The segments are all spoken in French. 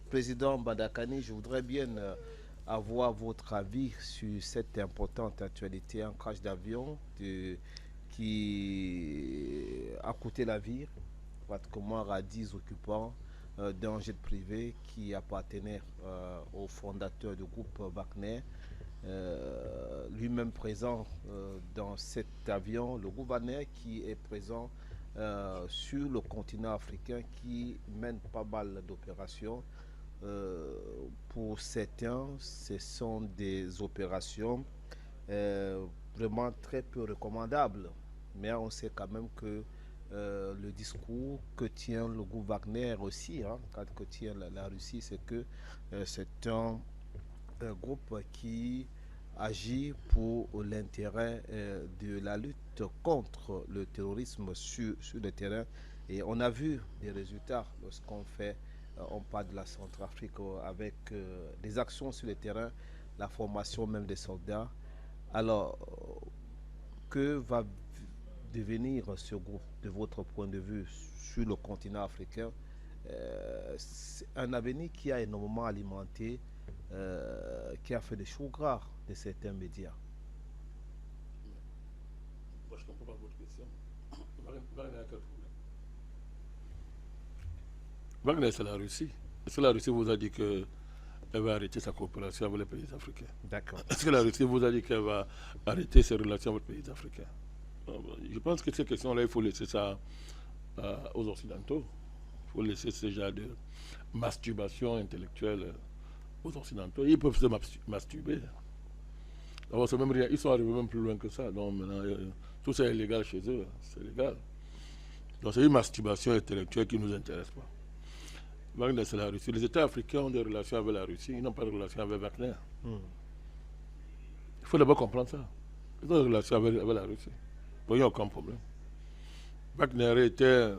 Président Badakani, je voudrais bien avoir votre avis sur cette importante actualité, un crash d'avion qui a coûté la vie pratiquement à 10 occupants d'un jet privé qui appartenait au fondateur du groupe Wagner. Lui-même présent dans cet avion, le gouverneur qui est présent sur le continent africain, qui mène pas mal d'opérations. Pour certains, ce sont des opérations euh, vraiment très peu recommandables. Mais on sait quand même que le discours que tient le groupe Wagner aussi, hein, que tient la Russie, c'est que c'est un groupe qui agit pour l'intérêt de la lutte contre le terrorisme sur le terrain. Et on a vu des résultats lorsqu'on fait, on parle de la Centrafrique avec des actions sur le terrain, la formation même des soldats. Alors, que va devenir ce groupe de votre point de vue sur le continent africain? C'est un avenir qui a énormément alimenté, qui a fait des choux gras de certains médias. Moi, je ne comprends pas votre question. Wagner a quel problème? Wagner, c'est la Russie. Est-ce que la Russie vous a dit qu'elle va arrêter sa coopération avec les pays africains? D'accord. Est-ce que la Russie vous a dit qu'elle va arrêter ses relations avec les pays africains? Je pense que ces questions-là, il faut laisser ça aux Occidentaux. Il faut laisser ce genre de masturbation intellectuelle aux Occidentaux. Ils peuvent se masturber. Alors, c'est même rien. Ils sont arrivés même plus loin que ça. Donc maintenant, tout ça est légal chez eux. C'est légal. Donc c'est une masturbation intellectuelle qui ne nous intéresse pas. Wagner, c'est la Russie. Les États africains ont des relations avec la Russie. Ils n'ont pas de relations avec Wagner. Il faut d'abord comprendre ça. Ils ont des relations avec la Russie. Il n'y a aucun problème. Wagner était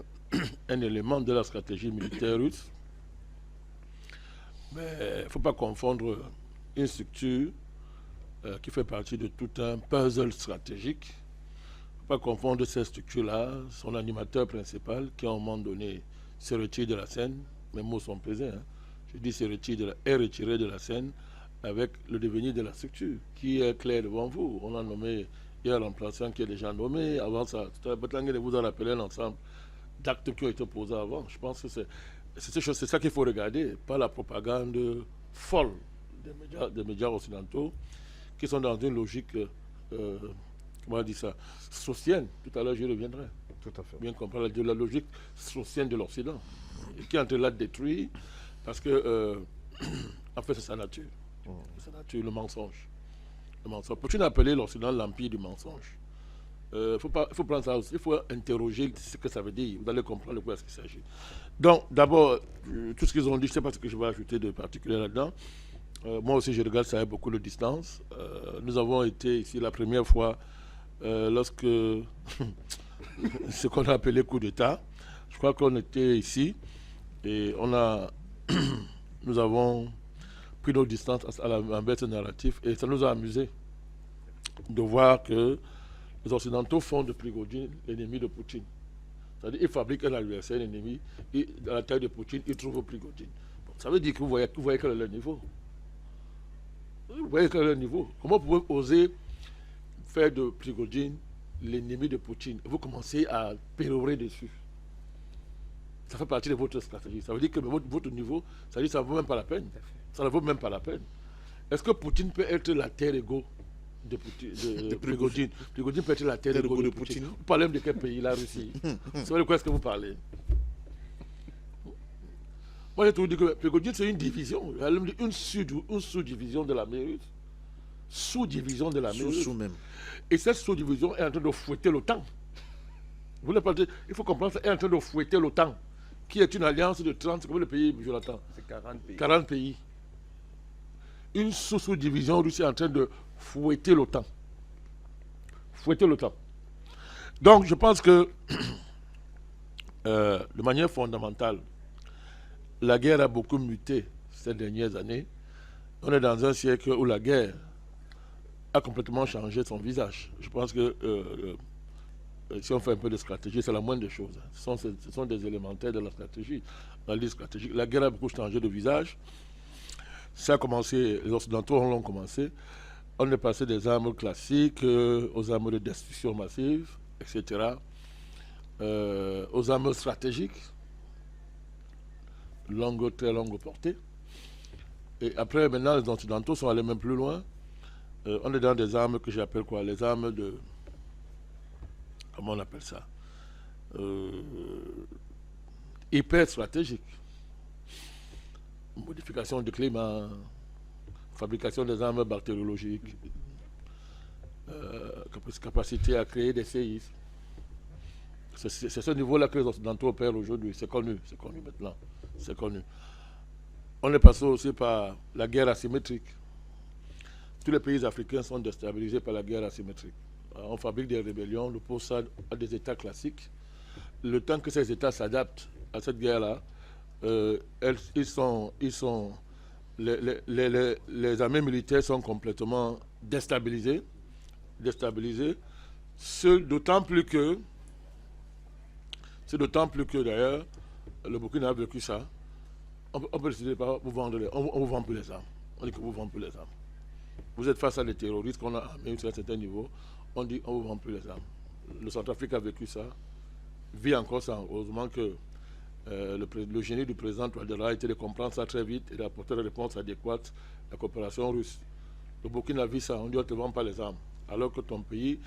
un élément de la stratégie militaire russe. Mais il ne faut pas confondre une structure qui fait partie de tout un puzzle stratégique. Il ne faut pas confondre cette structure-là, son animateur principal, qui à un moment donné se retire de la scène. Mes mots sont pesés. Hein. Je dis est retiré de la scène avec le devenir de la structure, qui est clair devant vous. On a nommé, il y a un remplaçant qui est déjà nommé. Avant ça, Batangé vous a rappelé l'ensemble d'actes qui ont été posés avant. Je pense que c'est ça qu'il faut regarder, pas la propagande folle des médias occidentaux qui sont dans une logique, comment on dit ça, socienne. Tout à l'heure, j'y reviendrai. Tout à fait. Bien comprendre la logique socienne de l'Occident, qui est en train de la détruire parce que, en fait, c'est sa nature. C'est sa nature, le mensonge. Le mensonge. Peux-tu appeler l'Occident l'empire du mensonge? Il faut prendre ça aussi. Il faut interroger ce que ça veut dire. Vous allez comprendre de quoi il s'agit. Donc, d'abord, tout ce qu'ils ont dit, je ne sais pas ce que je vais ajouter de particulier là-dedans. Moi aussi, je regarde ça avec beaucoup de distance. Nous avons été ici la première fois lorsque ce qu'on a appelé coup d'État. Je crois qu'on était ici et nous avons pris nos distances envers ce narratif et ça nous a amusé de voir que les Occidentaux font de Prigogine l'ennemi de Poutine. C'est-à-dire qu'ils fabriquent un adversaire, un ennemi, et dans la taille de Poutine, ils trouvent Prigogine. Bon, ça veut dire que vous voyez quel est leur niveau. Vous voyez quel est leur niveau. Comment pouvez-vous oser faire de Prigogine l'ennemi de Poutine? Vous commencez à pérorer dessus. Ça fait partie de votre stratégie. Ça veut dire que votre niveau, ça veut dire que ça ne vaut même pas la peine. Ça ne vaut même pas la peine. Est-ce que Poutine peut être la terre égaux de Prigogine? Prigogine peut être la terre égaux de Poutine. Vous parlez de quel pays? La Russie. C'est de quoi est-ce que vous parlez? Moi, j'ai toujours dit que Prigogine, c'est une division. Une sous-division de l'armée russe. Sous-division de l'armée russe. Même. Et cette sous-division est en train de fouetter l'OTAN. Vous ne parlez, il faut comprendre, ça est en train de fouetter l'OTAN, qui est une alliance de 30, combien de pays, Jonathan? C'est 40 pays. 40 pays. Une sous-division russe est en train de fouetter l'OTAN. Fouetter l'OTAN. Donc, je pense que, de manière fondamentale, la guerre a beaucoup muté ces dernières années. On est dans un siècle où la guerre a complètement changé son visage. Je pense que si on fait un peu de stratégie, c'est la moindre des choses. Ce sont des élémentaires de la stratégie. Dans la stratégique, la guerre a beaucoup changé de visage. Ça a commencé, les Occidentaux l'ont commencé. On est passé des armes classiques aux armes de destruction massive, etc. Aux armes stratégiques, très longue portée. Et après, maintenant, les Occidentaux sont allés même plus loin. On est dans des armes que j'appelle quoi? Les armes de... Comment on appelle ça? Hyper stratégiques. Modification du climat, fabrication des armes bactériologiques, capacité à créer des séismes. C'est ce niveau-là que les Occidentaux opèrent aujourd'hui. C'est connu maintenant. C'est connu. On est passé aussi par la guerre asymétrique. Tous les pays africains sont déstabilisés par la guerre asymétrique. On fabrique des rébellions, on oppose ça à des États classiques. Le temps que ces États s'adaptent à cette guerre-là, les armées militaires sont complètement déstabilisées. C'est d'autant plus que d'ailleurs, le Burkina a vécu ça. On peut décider pas vous vendre on vous vend plus les armes. On dit que vous vendez plus les armes. Vous êtes face à des terroristes qu'on a armés sur un certain niveau. On dit on vous vend plus les armes. Le Centrafrique a vécu ça, vit encore ça. Heureusement que le génie du président Touadéra a été de comprendre ça très vite et d'apporter des réponses adéquates à la coopération russe. Le Burkina vit ça. On dit on ne te vend pas les armes. Alors que ton pays,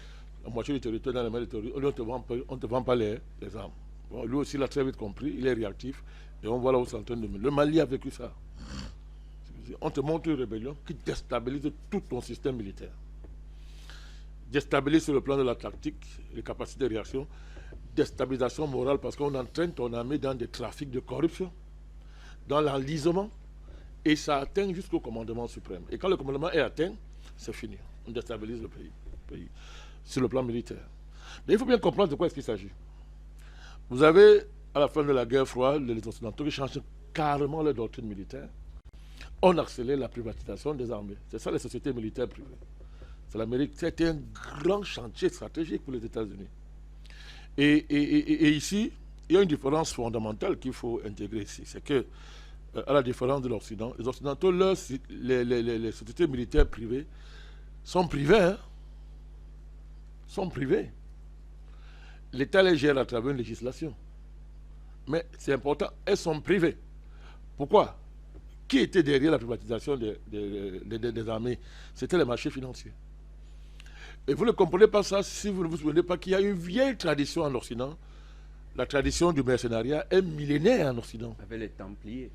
la moitié du territoire dans les mains des terroristes, on ne te vend pas les armes. Bon, lui aussi, il a très vite compris, il est réactif, et on voit là où c'est en train de mener. Le Mali a vécu ça. On te montre une rébellion qui déstabilise tout ton système militaire. Déstabilise sur le plan de la tactique, les capacités de réaction, déstabilisation morale parce qu'on entraîne ton armée dans des trafics de corruption, dans l'enlisement, et ça atteint jusqu'au commandement suprême. Et quand le commandement est atteint, c'est fini. On déstabilise le pays sur le plan militaire. Mais il faut bien comprendre de quoi est-ce qu'il s'agit. Vous avez, à la fin de la guerre froide, les Occidentaux qui changent carrément leur doctrine militaire. On accélère la privatisation des armées. C'est ça les sociétés militaires privées. C'est l'Amérique. C'était un grand chantier stratégique pour les États-Unis. Et ici, il y a une différence fondamentale qu'il faut intégrer ici. C'est que, à la différence de l'Occident, les Occidentaux, les sociétés militaires privées sont privées. Hein? Sont privées. L'État les gère à travers une législation. Mais c'est important, elles sont privées. Pourquoi? Qui était derrière la privatisation des armées? C'était les marchés financiers. Et vous ne comprenez pas ça si vous ne vous souvenez pas qu'il y a une vieille tradition en Occident. La tradition du mercenariat est millénaire en Occident. Avec les Templiers.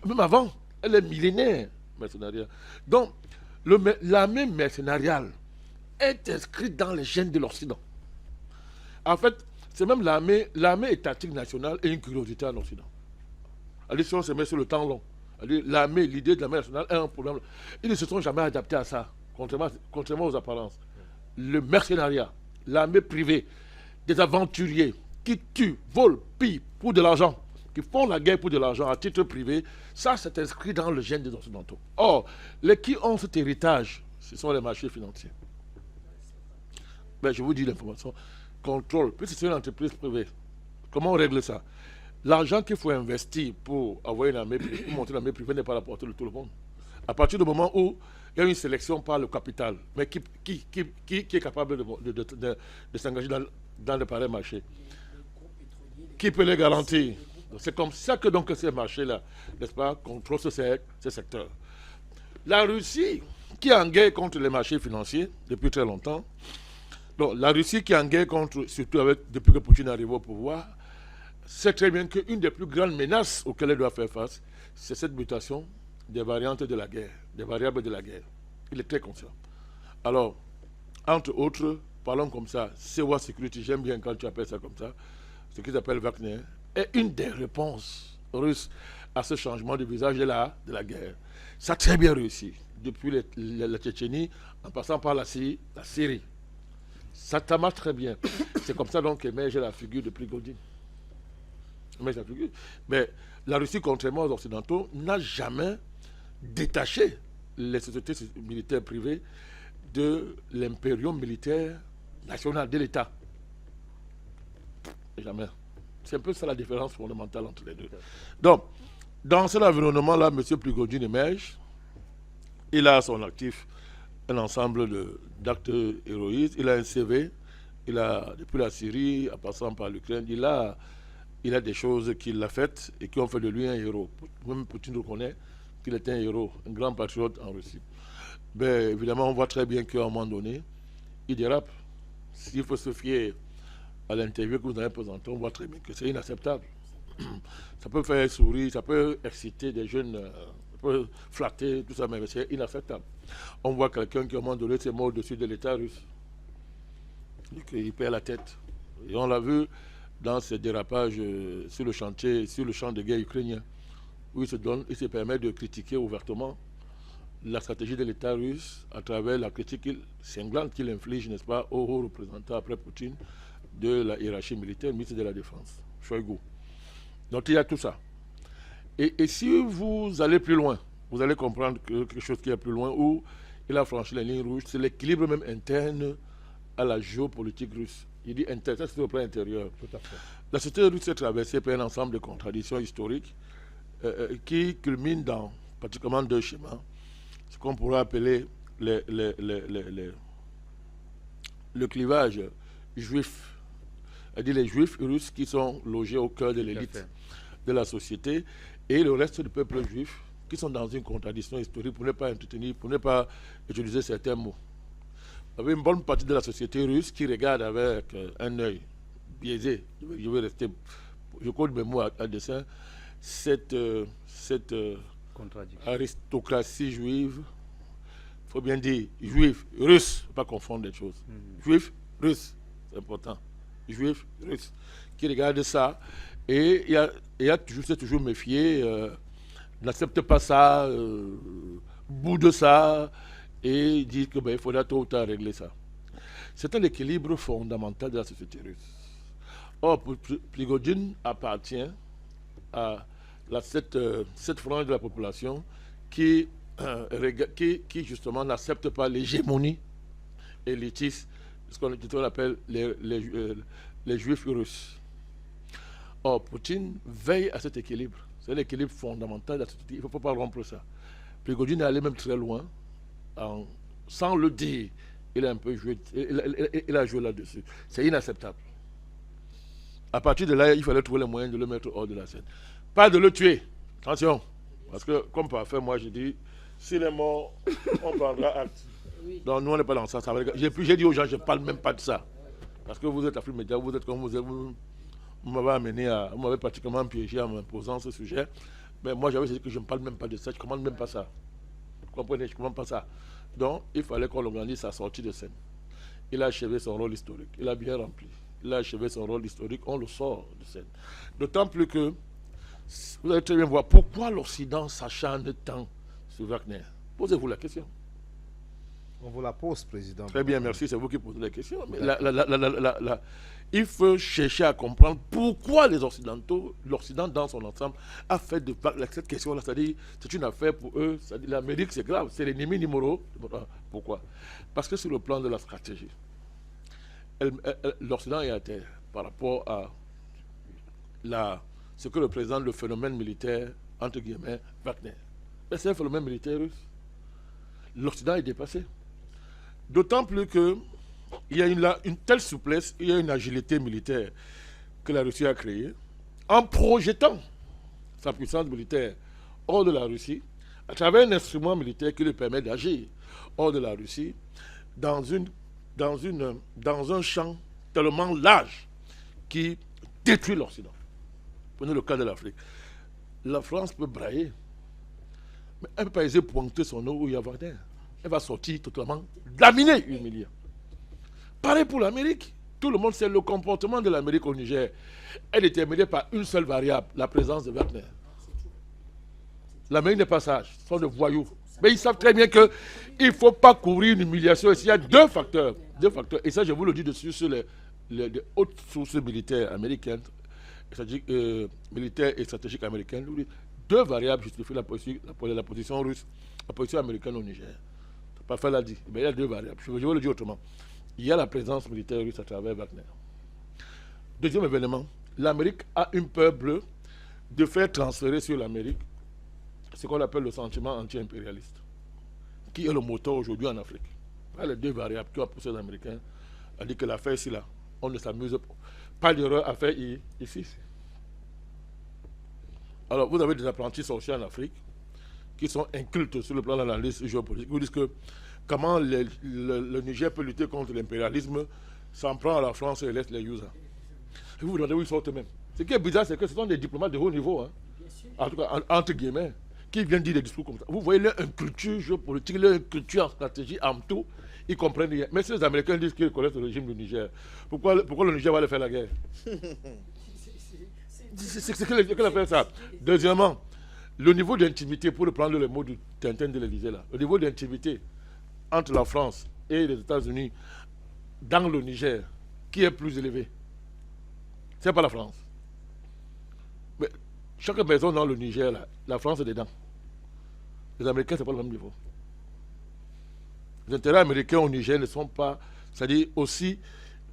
Même avant, elle est millénaire, mercenariat. Donc, l'armée mercenariale est inscrite dans les gènes de l'Occident. En fait, c'est même l'armée étatique nationale est une curiosité en Occident. Si on se met sur le temps long, l'armée, l'idée de l'armée nationale est un problème. Ils ne se sont jamais adaptés à ça, contrairement aux apparences. Le mercenariat, l'armée privée, des aventuriers qui tuent, volent, pillent pour de l'argent, qui font la guerre pour de l'argent à titre privé, ça c'est inscrit dans le gène des Occidentaux. Or, les qui ont cet héritage, ce sont les marchés financiers. Ben, je vous dis l'information. Contrôle, puisque c'est une entreprise privée. Comment on règle ça? L'argent qu'il faut investir pour avoir une armée privée, pour monter une armée privée n'est pas à la portée de tout le monde. À partir du moment où il y a une sélection par le capital, mais qui est capable de s'engager dans le pareil marché? Qui peut les garantir? C'est comme ça que donc ces marchés-là, n'est-ce pas, contrôlent ce secteur. La Russie, qui est en guerre contre les marchés financiers depuis très longtemps, donc la Russie qui est en guerre contre, surtout depuis que Poutine est arrivé au pouvoir, sait très bien qu'une des plus grandes menaces auxquelles elle doit faire face, c'est cette mutation des variantes de la guerre, des variables de la guerre. Il est très conscient. Alors, entre autres, parlons comme ça, Sewa Security, j'aime bien quand tu appelles ça comme ça, ce qu'ils appellent Wagner, est une des réponses russes à ce changement de visage de la guerre. Ça a très bien réussi, depuis la Tchétchénie, en passant par la Syrie. Ça marche très bien. C'est comme ça donc qu'émerge la figure de Prigogine. Mais la Russie, contrairement aux Occidentaux, n'a jamais détaché les sociétés militaires privées de l'impérium militaire national, de l'État. Jamais. C'est un peu ça la différence fondamentale entre les deux. Donc, dans cet environnement-là, M. Prigodjine émerge. Il a à son actif un ensemble d'actes héroïques. Il a un CV. Il a, depuis la Syrie, en passant par l'Ukraine, il a des choses qu'il a faites et qui ont fait de lui un héros. Même Poutine reconnaît qu'il était un héros, un grand patriote en Russie. Ben, évidemment, on voit très bien qu'à un moment donné, il dérape. S'il faut se fier à l'interview que vous avez présentée, on voit très bien que c'est inacceptable. Ça peut faire sourire, ça peut exciter des jeunes, ça peut flatter, tout ça, mais c'est inacceptable. On voit quelqu'un qui, à un moment donné, s'est mort au-dessus de l'État russe. Il perd la tête. Et on l'a vu dans ces dérapages sur le chantier, sur le champ de guerre ukrainien, où il se permet de critiquer ouvertement la stratégie de l'État russe à travers la critique cinglante qu'il inflige, n'est-ce pas, au haut représentant après Poutine de la hiérarchie militaire, ministre de la Défense, Shoigu. Donc il y a tout ça. Et si vous allez plus loin, vous allez comprendre que quelque chose qui est plus loin, où il a franchi la ligne rouge, c'est l'équilibre même interne à la géopolitique russe. Il dit interne, ça c'est au plan intérieur. Tout à fait. La société russe est traversée par un ensemble de contradictions historiques qui culminent dans pratiquement deux schémas. Ce qu'on pourrait appeler le clivage juif. C'est-à-dire les juifs russes qui sont logés au cœur de l'élite de la société et le reste du peuple juif qui sont dans une contradiction historique pour ne pas entretenir, pour ne pas utiliser certains mots. Vous avez une bonne partie de la société russe qui regarde avec un œil biaisé, je vais rester, je code mes mots à dessein, cette aristocratie juive, il faut bien dire juif, russe, il ne faut pas confondre les choses. Juif, russe, c'est important. Juif, russe, qui regarde ça et il a toujours, s'est toujours méfié, n'accepte pas ça, boude ça et dit que il faudra tôt ou tard régler ça. C'est un équilibre fondamental de la société russe. Or, Prigodjine appartient à cette frange de la population qui justement n'accepte pas l'hégémonie élitiste, ce qu'on appelle les juifs russes. Or, Poutine veille à cet équilibre. C'est l'équilibre fondamental de la société. Il ne faut pas rompre ça. Prigodjine est allé même très loin, sans le dire. Il a un peu joué, il a joué là-dessus. C'est inacceptable. À partir de là, il fallait trouver les moyens de le mettre hors de la scène. Pas de le tuer. Attention. Parce que, comme parfait, moi, je dis, s'il est mort, on prendra acte. Donc, nous, on n'est pas dans ça. J'ai dit aux gens, je ne parle même pas de ça. Parce que vous êtes Afrique Média, vous êtes comme vous êtes. Vous m'avez amené vous m'avez pratiquement piégé en m'imposant ce sujet. Mais moi, j'avais dit que je ne parle même pas de ça. Je ne commande même pas ça. Vous comprenez? Je ne commande pas ça. Donc, il fallait qu'on organise sa sortie de scène. Il a achevé son rôle historique. Il a bien rempli. Il a achevé son rôle historique. On le sort de scène. D'autant plus que, vous allez très bien voir, pourquoi l'Occident s'acharne tant sur Wagner? Posez-vous la question. On vous la pose, Président. Très bien, merci. C'est vous qui posez la question. Mais il faut chercher à comprendre pourquoi les Occidentaux, l'Occident dans son ensemble, a fait de cette question-là. C'est-à-dire, c'est une affaire pour eux. L'Amérique, c'est grave. C'est l'ennemi numéro. Pourquoi? Parce que sur le plan de la stratégie, l'Occident est à terre par rapport à ce que représente le phénomène militaire, entre guillemets, Wagner. Mais c'est un phénomène militaire russe. L'Occident est dépassé. D'autant plus qu'il y a une telle souplesse, il y a une agilité militaire que la Russie a créée en projetant sa puissance militaire hors de la Russie, à travers un instrument militaire qui lui permet d'agir hors de la Russie, dans un champ tellement large qui détruit l'Occident. Prenez le cas de l'Afrique. La France peut brailler, mais elle ne peut pas essayer de pointer son eau où il y a Wagner. Elle va sortir totalement laminée, humiliée. Pareil pour l'Amérique. Tout le monde sait le comportement de l'Amérique au Niger. Elle est déterminée par une seule variable, la présence de Wagner. L'Amérique n'est pas sage, ce sont des voyous. Mais ils savent très bien qu'il ne faut pas couvrir une humiliation. Il y a deux facteurs. Et ça, je vous le dis dessus sur les hautes sources militaires américaines, militaires et stratégiques américaines. Deux variables justifient la position russe, la position américaine au Niger. Parfois, l'a dit. Mais il y a deux variables. Je vais le dire autrement. Il y a la présence militaire russe à travers Wagner. Deuxième événement, l'Amérique a une peur bleue de faire transférer sur l'Amérique ce qu'on appelle le sentiment anti-impérialiste, qui est le moteur aujourd'hui en Afrique. Voilà les deux variables qui ont poussé les Américains à dire que l'affaire ici, là, on ne s'amuse pas d'erreur à faire ici. Alors, vous avez des apprentis sorciers en Afrique qui sont incultes sur le plan de l'analyse géopolitique. Vous dites que comment le Niger peut lutter contre l'impérialisme, s'en prend à la France et laisse les users. Et vous vous demandez où ils sortent eux-mêmes. Ce qui est bizarre, c'est que ce sont des diplomates de haut niveau, hein, en tout cas, entre guillemets, qui viennent dire des discours comme ça. Vous voyez leur culture géopolitique, leur culture en stratégie, en tout, ils comprennent rien. Mais si les Américains disent qu'ils connaissent le régime du Niger, pourquoi le Niger va aller faire la guerre? C'est qu'elle a fait ça. Deuxièmement, le niveau d'intimité, pour reprendre le mot du Tintin de l'Élysée, là, le niveau d'intimité entre la France et les États-Unis dans le Niger, qui est plus élevé? C'est pas la France. Mais chaque maison dans le Niger, là, la France est dedans. Les Américains, c'est pas le même niveau. Les intérêts américains au Niger ne sont pas, c'est-à-dire aussi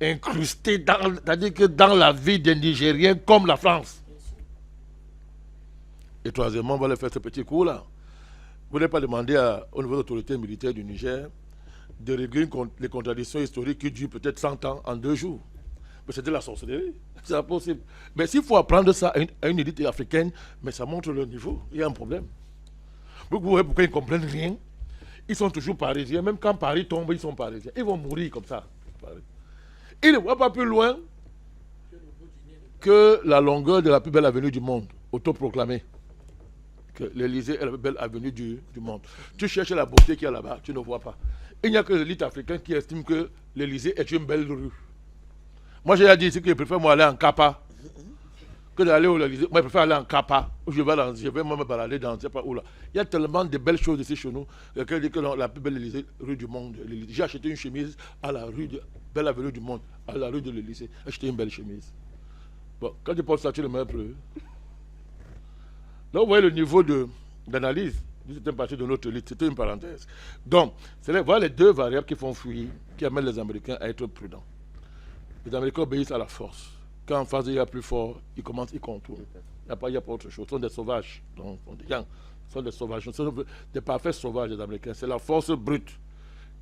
incrustés c'est-à-dire que dans la vie des Nigériens comme la France. Et troisièmement, on va leur faire ce petit coup-là. Vous n'avez pas demandé aux nouvelles autorités militaires du Niger de régler les contradictions historiques qui durent peut-être 100 ans en 2 jours. Mais c'est de la sorcellerie. C'est impossible. Mais s'il faut apprendre ça à une élite africaine, mais ça montre le niveau. Il y a un problème. Vous voyez pourquoi ils ne comprennent rien. Ils sont toujours parisiens. Même quand Paris tombe, ils sont parisiens. Ils vont mourir comme ça. Ils ne voient pas plus loin que la longueur de la plus belle avenue du monde, autoproclamée. Que l'Élysée est la plus belle avenue du monde. Tu cherches la beauté qu'il y a là-bas, tu ne vois pas. Il n'y a que l'élite africaine qui estime que l'Élysée est une belle rue. Moi, j'ai dit ici que je préfère moi aller en Kappa que d'aller au Élysée. Moi, je préfère aller en Kappa. Je vais me balader dans, je ne sais pas où là. Il y a tellement de belles choses ici chez nous. Quelqu'un dit que la plus belle rue du monde. J'ai acheté une chemise à la rue de Belle Avenue du Monde, à la rue de l'Élysée. J'ai acheté une belle chemise. Bon, quand tu portes ça, tu le mets plus. Là, vous voyez le niveau d'analyse d'une certaine partie de notre élite. C'était une parenthèse. Donc, voilà les deux variables qui font fuir, qui amènent les Américains à être prudents. Les Américains obéissent à la force. Quand en face il y a plus fort, ils commencent, ils contournent. Il n'y a pas autre chose. Ce sont des sauvages. Donc, ce sont des sauvages. Ce sont des parfaits sauvages, les Américains. C'est la force brute.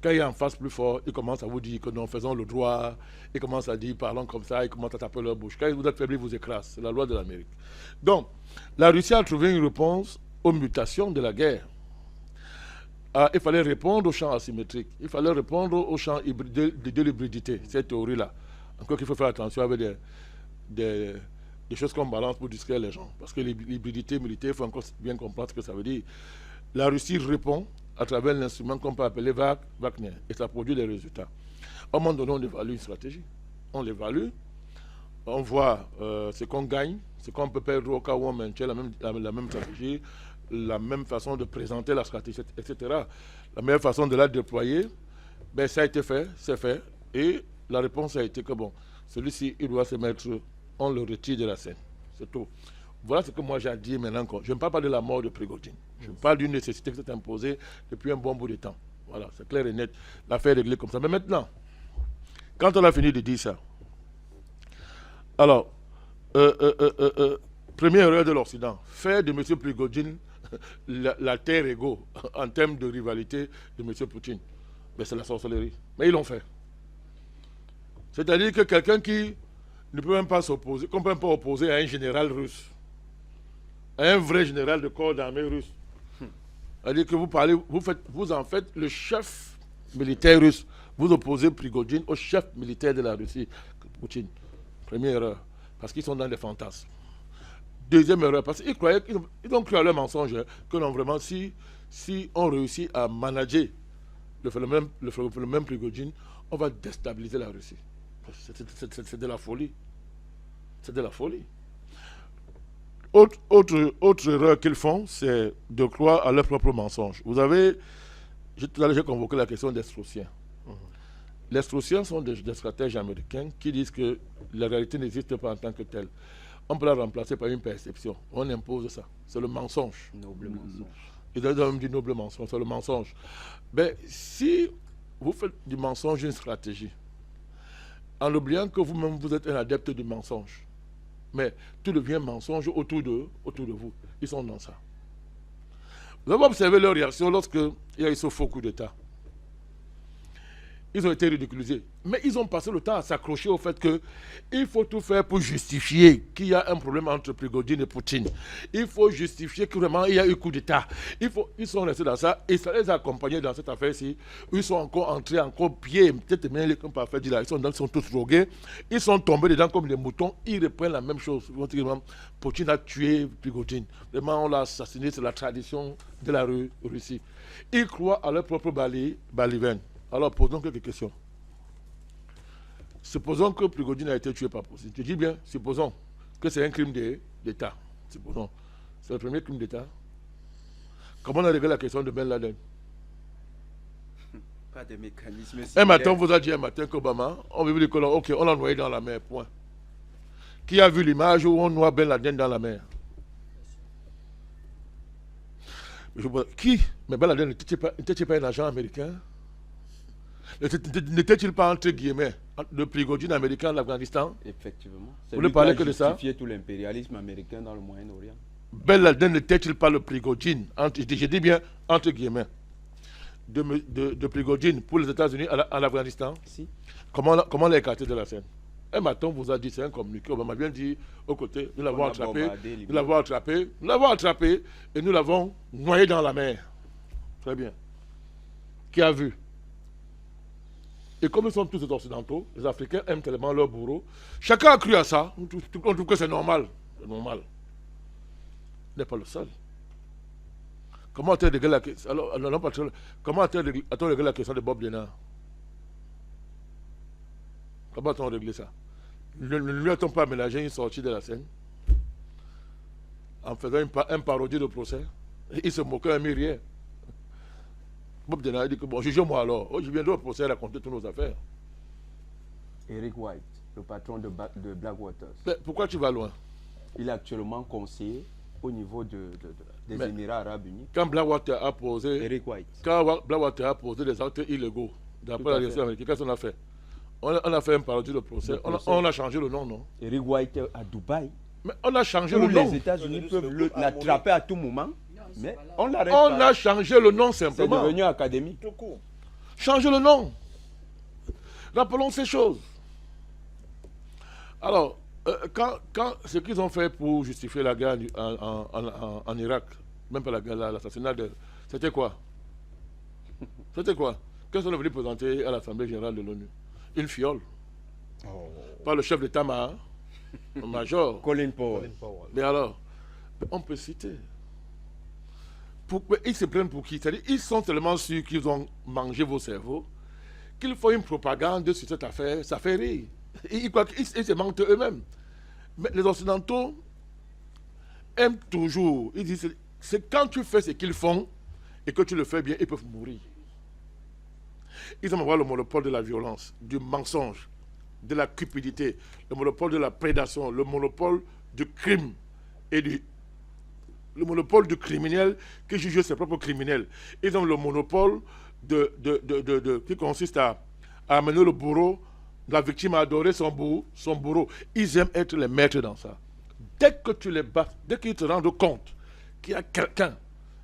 Quand il y a en face plus fort, ils commencent à vous dire que non, faisons le droit. Ils commencent à dire, parlons comme ça. Ils commencent à taper leur bouche. Quand vous êtes faiblis, ils vous écrasent. C'est la loi de l'Amérique. Donc, la Russie a trouvé une réponse aux mutations de la guerre. Il fallait répondre au champ asymétrique. Il fallait répondre au champ de l'hybridité, cette théorie-là. Encore qu'il faut faire attention avec des choses qu'on balance pour distraire les gens. Parce que l'hybridité militaire, il faut encore bien comprendre ce que ça veut dire. La Russie répond à travers l'instrument qu'on peut appeler Wagner. Et ça produit des résultats. À un moment donné, on évalue une stratégie. On l'évalue. On voit ce qu'on gagne, ce qu'on peut perdre au cas où on maintient la même stratégie, la même façon de présenter la stratégie, etc. La meilleure façon de la déployer, ben, ça a été fait, c'est fait. Et la réponse a été que bon, celui-ci, il doit se mettre, on le retire de la scène. C'est tout. Voilà ce que moi j'ai dit maintenant. Je ne parle pas de la mort de Prigojine. Je parle d'une nécessité qui s'est imposée depuis un bon bout de temps. Voilà, c'est clair et net. L'affaire est réglée comme ça. Mais maintenant, quand on a fini de dire ça, alors, première erreur de l'Occident, faire de M. Prigojine la terre égaux en termes de rivalité de M. Poutine. Mais c'est la sorcellerie. Mais ils l'ont fait. C'est-à-dire que quelqu'un qui ne peut même pas s'opposer, qu'on ne peut même pas opposer à un général russe, à un vrai général de corps d'armée russe. C'est-à-dire que vous en faites le chef militaire russe. Vous opposez Prigojine au chef militaire de la Russie, Poutine. Première erreur, parce qu'ils sont dans les fantasmes. Deuxième erreur, parce qu'ils croyaient, ils ont cru à leur mensonge, que non, vraiment, si on réussit à manager le phénomène Prigojine, on va déstabiliser la Russie. C'est de la folie. C'est de la folie. Autre erreur qu'ils font, c'est de croire à leurs propres mensonges. Vous avez, tout à l'heure, j'ai convoqué la question des Straussiens. Les Straussiens sont des stratèges américains qui disent que la réalité n'existe pas en tant que telle. On peut la remplacer par une perception. On impose ça. C'est le mensonge. Noble mensonge. Ils ont même dit noble mensonge. C'est le mensonge. Mais si vous faites du mensonge une stratégie, en oubliant que vous-même, vous êtes un adepte du mensonge. Mais tout devient mensonge autour de vous. Ils sont dans ça. Vous avez observé leur réaction lorsqu'il y a eu ce faux coup d'État. Ils ont été ridiculisés. Mais ils ont passé le temps à s'accrocher au fait qu'il faut tout faire pour justifier qu'il y a un problème entre Prigojine et Poutine. Il faut justifier que vraiment il y a eu coup d'État. Ils sont restés dans ça et ça les a accompagnés dans cette affaire-ci. Ils sont encore entrés, encore pieds, peut-être même les comme parfait dit là, ils sont tous drogués. Ils sont tombés dedans comme des moutons. Ils reprennent la même chose. Poutine a tué Prigojine. Vraiment, on l'a assassiné, c'est la tradition de la Russie. Ils croient à leur propre baliverne. Alors, posons quelques questions. Supposons que Prigojine a été tué par Poutine. Je dis bien, supposons que c'est un crime d'État. Supposons. C'est le premier crime d'État. Comment on a réglé la question de Ben Laden? Pas de mécanisme. Un matin, on vous a dit un matin qu'Obama, on veut dire que ok, on l'a noyé dans la mer, point. Qui a vu l'image où on noie Ben Laden dans la mer? Qui? Mais Ben Laden n'était-il pas un agent américain? N'était-il pas entre guillemets le Prigojine américain de l'Afghanistan? Effectivement. Vous ne parlez que de ça? Justifier tout l'impérialisme américain dans le Moyen-Orient. Ben Laden n'était-il pas le Prigojine, je dis bien entre guillemets, de Prigojine pour les États-Unis en Afghanistan? Si. Comment on l'a écarté de la scène? Un matin, on vous a dit, c'est un communiqué. Obama vient dit aux côtés, nous l'avons attrapé, et nous l'avons noyé dans la mer. Très bien. Qui a vu? Et comme ils sont tous des occidentaux, les Africains aiment tellement leur bourreau. Chacun a cru à ça. On trouve que c'est normal. C'est normal. Il n'est pas le seul. Comment a-t-on réglé la question? Comment a-t-on réglé la question de Bob Denard? Comment a-t-on réglé ça? Ne lui a-t-on pas ménagé une sortie de la scène en faisant un parodie de procès? Il se moquait un myriad. Bob Denard dit que bon, jugez-moi alors. Oh, je viendrai au procès raconter toutes nos affaires. Eric White, le patron de Blackwater. Mais pourquoi tu vas loin? Il est actuellement conseiller au niveau des Émirats Arabes Unis. Quand Blackwater a posé. Eric White. Quand Blackwater a posé des actes illégaux, d'après la direction américaine, qu'est-ce qu'on a fait? On a fait un parodie de procès. On a changé le nom, non? Eric White à Dubaï. Mais on a changé le nom. Les États-Unis peuvent l'attraper à tout moment. Mais on l'arrête. On a changé le nom simplement. C'est devenu académie. Tout court. Changez le nom. Rappelons ces choses. Alors, quand ce qu'ils ont fait pour justifier la guerre en Irak, même pas la guerre, l'assassinat c'était quoi? C'était quoi? Qu'est-ce qu'on est venu présenter à l'Assemblée générale de l'ONU? Une fiole. Par le chef d'État-major. Colin Powell. Mais alors, on peut citer. Ils se prennent pour qui? C'est-à-dire, ils sont tellement sûrs qu'ils ont mangé vos cerveaux qu'ils font une propagande sur cette affaire. Ça fait rire. Ils se mentent eux-mêmes. Mais les Occidentaux aiment toujours. Ils disent, c'est quand tu fais ce qu'ils font et que tu le fais bien, ils peuvent mourir. Ils aiment avoir le monopole de la violence, du mensonge, de la cupidité, le monopole de la prédation, le monopole du crime et le monopole du criminel qui juge ses propres criminels. Ils ont le monopole qui consiste à amener le bourreau, la victime à adorer son bourreau. Ils aiment être les maîtres dans ça. Dès que tu les bats, dès qu'ils te rendent compte qu'il y a quelqu'un,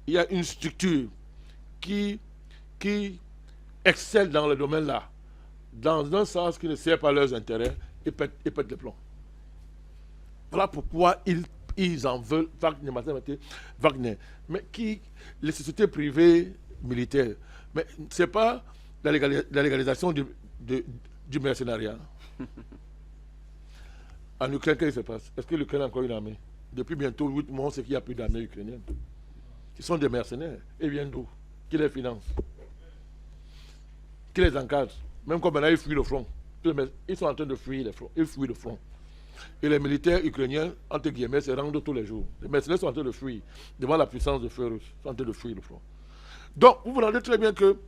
il y a une structure qui excelle dans le domaine-là, dans un sens qui ne sert pas leurs intérêts, ils pètent les plombs. Voilà pourquoi ils en veulent Wagner. Mais les sociétés privées militaires, mais ce n'est pas la légalisation du mercenariat. En Ukraine, qu'est-ce qui se passe? Est-ce que l'Ukraine a encore une armée? Depuis bientôt 8 mois, c'est qu'il n'y a plus d'armée ukrainienne. Ils sont des mercenaires. Ils viennent d'où? Qui les finance? Qui les encadre? Même quand maintenant ils fuient le front. Ils sont en train de fuir le front. Ils fuient le front. Et les militaires ukrainiens, entre guillemets, se rendent tous les jours. Les mercenaires sont en train de fuir devant la puissance de feu russe. Ils sont en train de fuir le front. Donc, vous vous rendez très bien que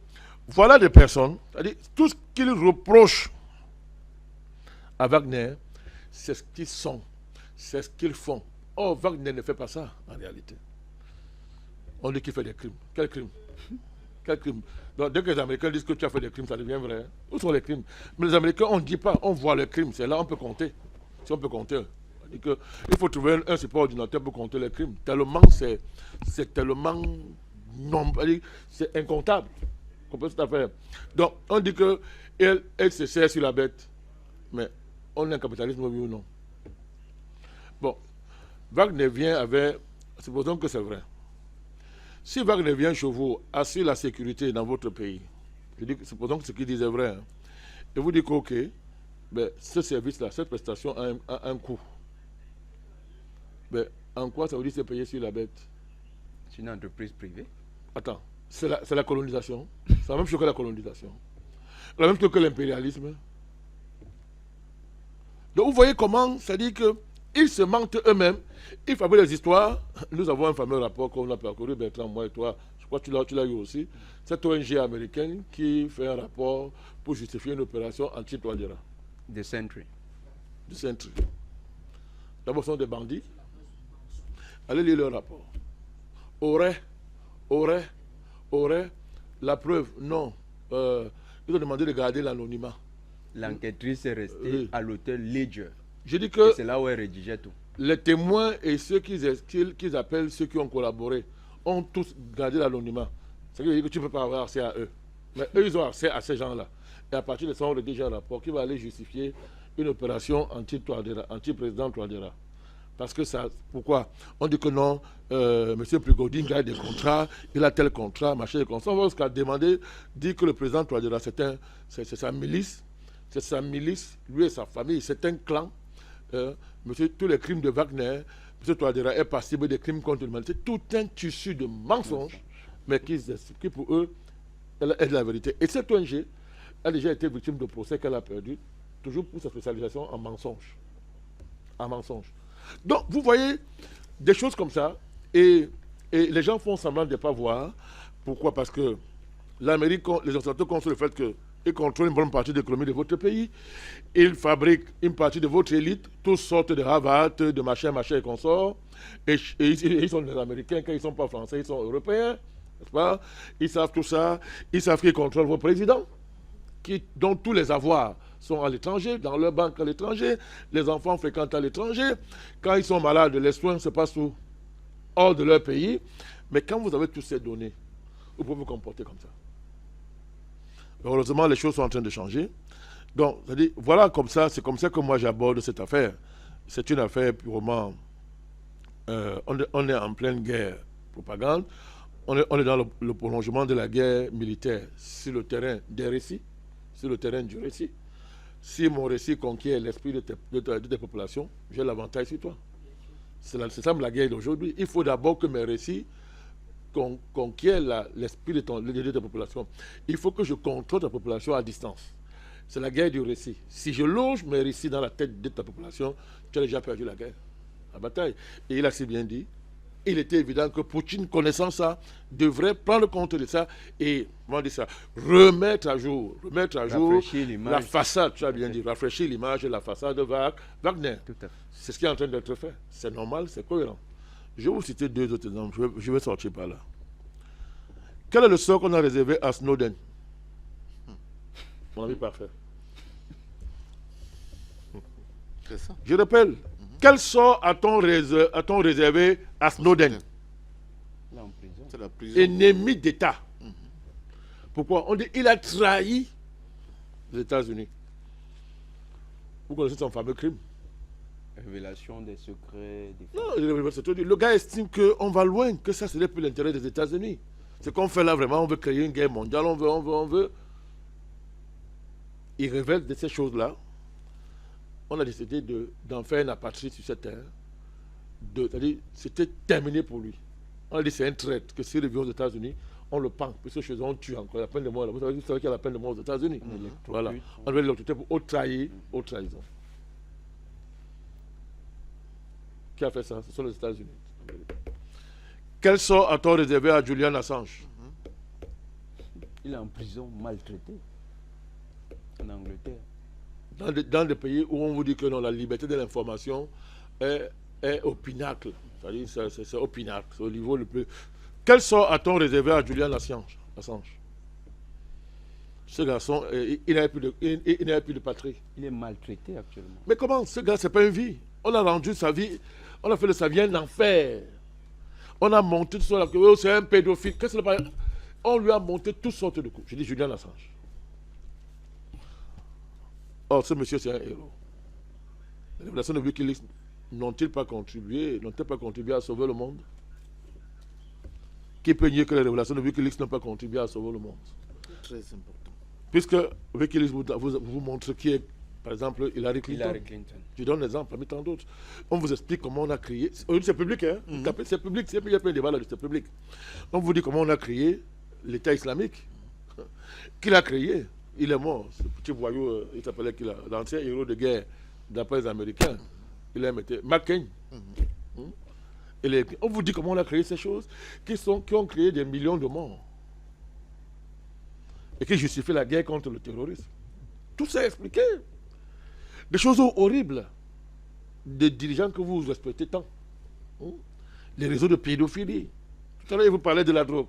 voilà des personnes, c'est-à-dire tout ce qu'ils reprochent à Wagner, c'est ce qu'ils sont, c'est ce qu'ils font. Or, Wagner ne fait pas ça, en réalité. On dit qu'il fait des crimes. Quel crime? Quel crime? Donc, dès que les Américains disent que tu as fait des crimes, ça devient vrai. Où sont les crimes? Mais les Américains, on ne dit pas, on voit les crimes. C'est là on peut compter. Si on peut compter. Il faut trouver un support ordinateur pour compter les crimes. Tellement c'est tellement c'est incontable. Vous comprenez cette affaire? Donc, on dit qu'elle se sert sur la bête. Mais on est un capitalisme, oui ou non? Bon, Wagner vient avec... Supposons que c'est vrai. Si Wagner vient chez vous, assure la sécurité dans votre pays, supposons que ce qu'il disait est vrai, hein, et vous dites que, ok, ben, ce service-là, cette prestation a un coût. Ben, en quoi ça veut dire c'est payé sur la bête? C'est une entreprise privée. Attends, c'est la colonisation. C'est la même chose que la colonisation. La même chose que l'impérialisme. Donc vous voyez comment, ça dit qu'ils se mentent eux-mêmes, ils fabriquent des histoires. Nous avons un fameux rapport qu'on a parcouru, Bertrand, moi et toi, je crois que tu l'as eu aussi. Cette ONG américaine qui fait un rapport pour justifier une opération anti-Touadéra. The Sentry. The Sentry. D'abord, ce sont des bandits. Allez lire le rapport. Aurait, la preuve, non. Ils ont demandé de garder l'anonymat. L'enquêtrice est restée à l'hôtel Ledger. Je dis que c'est là où elle rédigeait tout. Les témoins et ceux qu'ils appellent ceux qui ont collaboré ont tous gardé l'anonymat. Ça veut dire que tu ne peux pas avoir accès à eux. Mais eux, ils ont accès à ces gens-là. Et à partir de ça, on rédige un rapport qui va aller justifier une opération anti-président Touadéra. Parce que ça, pourquoi? On dit que non, M. Prigodine garde des contrats, il a tel contrat, machin, comme ça. On va jusqu'à demander, dire que le président Touadéra, c'est sa milice. C'est sa milice, lui et sa famille, c'est un clan. Monsieur, tous les crimes de Wagner, M. Touadéra est passible des crimes contre l'humanité. Tout un tissu de mensonges, mais qui pour eux est de la vérité. Et cette ONG a déjà été victime de procès qu'elle a perdu, toujours pour sa spécialisation en mensonges. En mensonges. Donc, vous voyez des choses comme ça, et les gens font semblant de ne pas voir. Pourquoi? Parce que l'Amérique, les Occidentaux comptent sur le fait que ils contrôlent une bonne partie de l'économie de votre pays. Ils fabriquent une partie de votre élite, toutes sortes de ravates, de machin et consorts. Et ils sont des Américains, quand ils ne sont pas français, ils sont européens. N'est-ce pas? Ils savent tout ça. Ils savent qu'ils contrôlent vos présidents, dont tous les avoirs sont à l'étranger, dans leur banque à l'étranger. Les enfants fréquentent à l'étranger. Quand ils sont malades, les soins se passent hors de leur pays. Mais quand vous avez toutes ces données, vous pouvez vous comporter comme ça. Heureusement, les choses sont en train de changer. Donc, voilà comme ça, c'est comme ça que moi j'aborde cette affaire. C'est une affaire purement... on est en pleine guerre propagande. On est dans le prolongement de la guerre militaire sur le terrain des récits, sur le terrain du récit. Si mon récit conquiert l'esprit de tes populations, j'ai l'avantage sur toi. C'est ça la guerre d'aujourd'hui. Il faut d'abord que mes récits conquièrent l'esprit de ta population. Il faut que je contrôle ta population à distance. C'est la guerre du récit. Si je loge mes récits dans la tête de ta population, tu as déjà perdu la guerre, la bataille. Et il a si bien dit, il était évident que Poutine, connaissant ça, devrait prendre compte de ça et, comment dire ça, remettre à jour la façade, tu as bien dit, rafraîchir l'image et la façade de Wagner. C'est ce qui est en train d'être fait. C'est normal, c'est cohérent. Je vais vous citer deux autres exemples. Je vais sortir par là. Quel est le sort qu'on a réservé à Snowden? Mon ami parfait. C'est ça. Je rappelle, quel sort a-t-on réservé à Snowden? C'est la prison. Ennemi d'État. Pourquoi? On dit qu'il a trahi les États-Unis. Vous connaissez son fameux crime? Révélation des secrets. Non, le gars estime qu'on va loin, que ça, ce n'est plus l'intérêt des États-Unis. Ce qu'on fait là, vraiment, on veut créer une guerre mondiale, on veut. Il révèle de ces choses-là. On a décidé d'en faire un apatride sur cette terre. C'est-à-dire, c'était terminé pour lui. On a dit c'est un traître, que s'il revient aux États-Unis, on le pend, puis ce chose on tue encore. La peine de mort, vous savez qu'il y a la peine de mort aux États-Unis. Voilà. On devait l'autorité pour haute trahison. Qui a fait ça? Ce sont les États-Unis. Quel sort a-t-on réservé à Julian Assange? Il est en prison, maltraité. En Angleterre. Dans des pays où on vous dit que non, la liberté de l'information est au pinacle. C'est-à-dire c'est au pinacle, c'est au niveau le plus... Quel sort a-t-on réservé à Julian Assange? Assange. Ce garçon, il n'avait plus de patrie. Il est maltraité actuellement. Mais comment? Ce gars, c'est pas une vie. On a rendu sa vie, on a fait de sa vie un enfer. On a monté tout ça, c'est un pédophile. Qu'est-ce que c'est? On lui a monté toutes sortes de coups. Je dis Julian Assange. Or, ce monsieur, c'est un héros. Les révélations de Wikileaks n'ont-ils pas contribué à sauver le monde? Qui peut nier que les révélations de Wikileaks n'ont pas contribué à sauver le monde? Très important. Puisque Wikileaks vous montre qui est, par exemple, Hillary Clinton. Hillary Clinton. Je donne un exemple parmi tant d'autres. On vous explique comment on a créé. C'est public, hein? C'est public, il y a plein de débats là, c'est public. On vous dit comment on a créé l'État islamique. Qui l'a créé? Il est mort. Ce petit voyou, il s'appelait l'ancien héros de guerre d'après les Américains. Il a été McCain. On vous dit comment on a créé ces choses qui ont créé des millions de morts et qui justifient la guerre contre le terrorisme. Tout ça est expliqué. Des choses horribles des dirigeants que vous respectez tant. Les réseaux de pédophilie. Tout à l'heure, vous parlez de la drogue.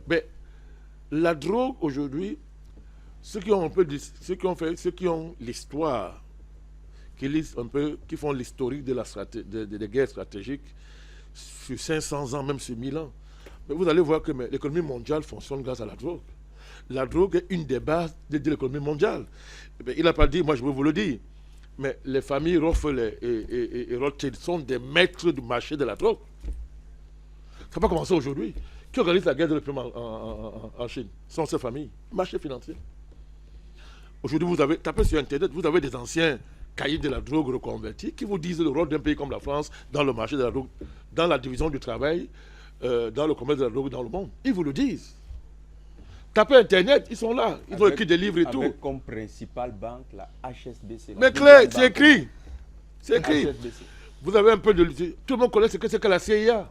Mais la drogue, aujourd'hui, ceux qui ont l'histoire, qui font l'historique des guerres stratégiques sur 500 ans, même sur 1000 ans, mais vous allez voir que l'économie mondiale fonctionne grâce à la drogue. La drogue est une des bases de l'économie mondiale. Il n'a pas dit, moi je veux vous le dire, mais les familles Rockefeller et Rothschild sont des maîtres du marché de la drogue. Ça n'a pas commencé aujourd'hui. Qui organise la guerre de l'opium en Chine? Ce sont ces familles. Marché financier. Aujourd'hui, vous avez tapé sur Internet, vous avez des anciens cahiers de la drogue reconvertis qui vous disent le rôle d'un pays comme la France dans le marché de la drogue, dans la division du travail, dans le commerce de la drogue dans le monde. Ils vous le disent. Tapez Internet, ils sont là. Ils ont écrit des livres et tout. Avec comme principale banque la HSBC. Mais clair, c'est écrit. C'est écrit. HSBC. Vous avez un peu de... Tout le monde connaît ce que c'est que la CIA.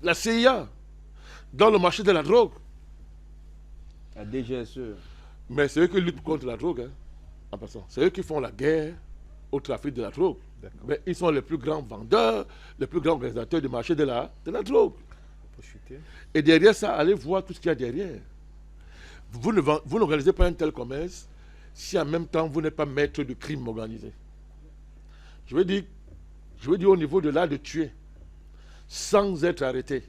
La CIA, dans le marché de la drogue. La DGSE. Mais c'est eux qui luttent contre la drogue, hein, en passant. C'est eux qui font la guerre au trafic de la drogue. Mais ils sont les plus grands vendeurs, les plus grands organisateurs du marché de la drogue. Et derrière ça, allez voir tout ce qu'il y a derrière. Vous n'organisez pas un tel commerce si en même temps vous n'êtes pas maître du crime organisé. Je veux dire au niveau de l'art de tuer, sans être arrêté.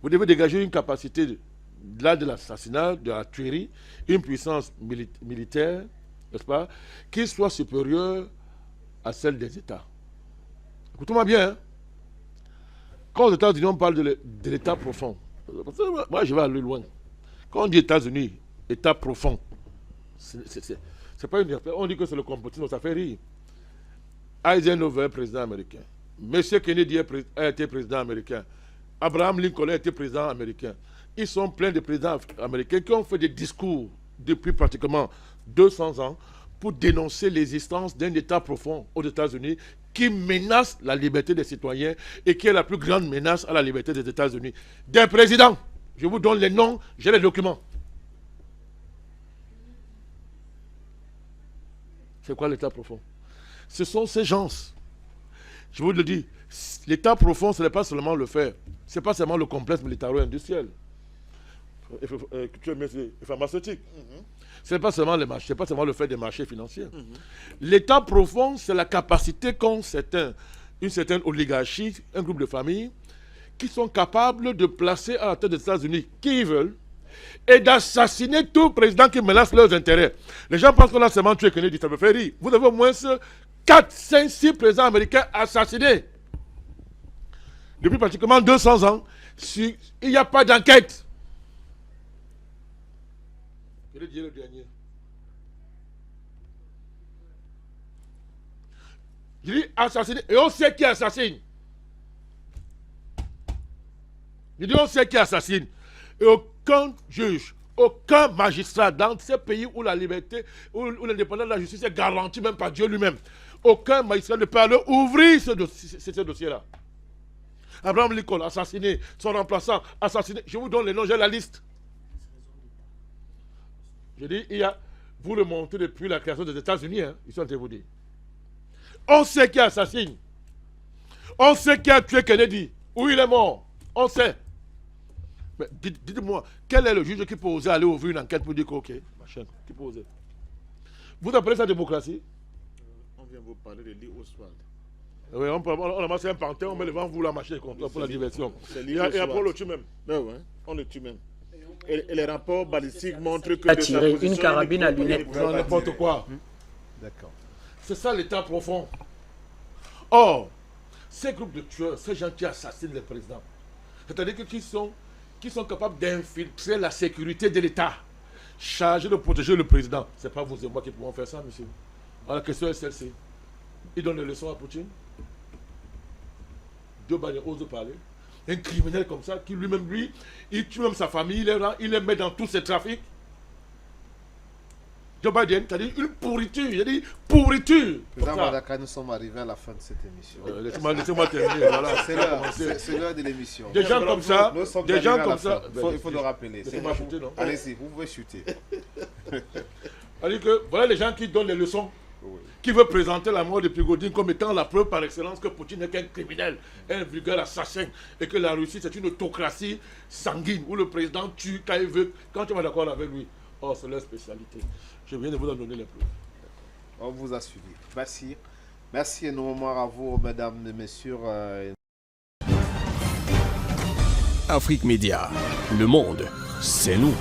Vous devez dégager une capacité de l'art de l'assassinat, de la tuerie, une puissance militaire, n'est-ce pas, qui soit supérieure à celle des États. Écoutez-moi bien, hein. Quand aux États-Unis on parle de l'État profond, moi je vais aller loin. Quand on dit États-Unis, État profond, c'est pas une... On dit que c'est le complotisme, ça fait rire. Eisenhower, président américain. Monsieur Kennedy a été président américain. Abraham Lincoln a été président américain. Ils sont pleins de présidents américains qui ont fait des discours depuis pratiquement 200 ans pour dénoncer l'existence d'un État profond aux États-Unis qui menace la liberté des citoyens et qui est la plus grande menace à la liberté des États-Unis. Des présidents, je vous donne les noms, j'ai les documents. C'est quoi l'État profond? Ce sont ces gens. Je vous le dis, l'État profond, ce n'est pas seulement le faire. Ce n'est pas seulement le complexe militaro-industriel. Pharmaceutique. Ce n'est pas seulement les marchés, ce n'est pas seulement le fait des marchés financiers. L'État profond, c'est la capacité qu'ont une certaine oligarchie, un groupe de familles, qui sont capables de placer à la tête des États-Unis qui ils veulent et d'assassiner tout président qui menace leurs intérêts. Les gens pensent qu'on a seulement tué Kennedy, ça me fait rire. Vous avez au moins 4, 5, 6 présidents américains assassinés. Depuis pratiquement 200 ans, il n'y a pas d'enquête. Kennedy est le dernier. Je dis assassiné, et on sait qui assassine. Je dis on sait qui assassine. Et aucun juge, aucun magistrat dans ces pays où la liberté, où l'indépendance de la justice est garantie même par Dieu lui-même, aucun magistrat ne peut aller ouvrir ce dossier-là. Abraham Lincoln, assassiné, son remplaçant, assassiné. Je vous donne les noms, j'ai la liste. Je dis, vous le montrez depuis la création des États-Unis, hein, ils sont en train de vous dire. On sait qui assassine. On sait qui a tué Kennedy, où il est mort. On sait. Mais dites-moi, quel est le juge qui peut oser aller ouvrir une enquête pour dire que, ok, machin, qui peut oser? Vous appelez ça démocratie? On vient vous parler de Lee Oswald. Oui, on amasse un pantin, on met devant vous la machine contre pour la diversion. Et après, on le tue même. Ben ouais, on le tue même. Et les rapports balistiques montrent que... A tiré une carabine à lunettes. Non, n'importe quoi. D'accord. C'est ça l'état profond. Or, ces groupes de tueurs, ces gens qui assassinent les présidents, c'est-à-dire qu'ils sont capables d'infiltrer la sécurité de l'État, chargés de protéger le président. Ce n'est pas vous et moi qui pouvons faire ça, monsieur. Alors, la question est celle-ci. Ils donnent des leçons à Poutine. Joe Biden ose parler. Un criminel comme ça, qui lui-même, il tue même sa famille, il les met dans tous ses trafics. Joe Biden, c'est-à-dire une pourriture, j'ai dit pourriture. Président Madaka, nous sommes arrivés à la fin de cette émission. Laissez-moi terminer. Voilà, c'est l'heure de l'émission. Des gens comme ça, Il faut le rappeler. Allez-y, vous pouvez chuter. C'est-à-dire que voilà les gens qui donnent les leçons. Qui veut présenter la mort de Prigodine comme étant la preuve par excellence que Poutine n'est qu'un criminel, un vulgaire assassin, et que la Russie c'est une autocratie sanguine où le président tue quand il veut, quand tu vas d'accord avec lui. Oh, c'est leur spécialité. Je viens de vous en donner les preuves. On vous a suivi. Merci. Merci énormément à vous, mesdames et messieurs. Afrique Média, le monde, c'est nous.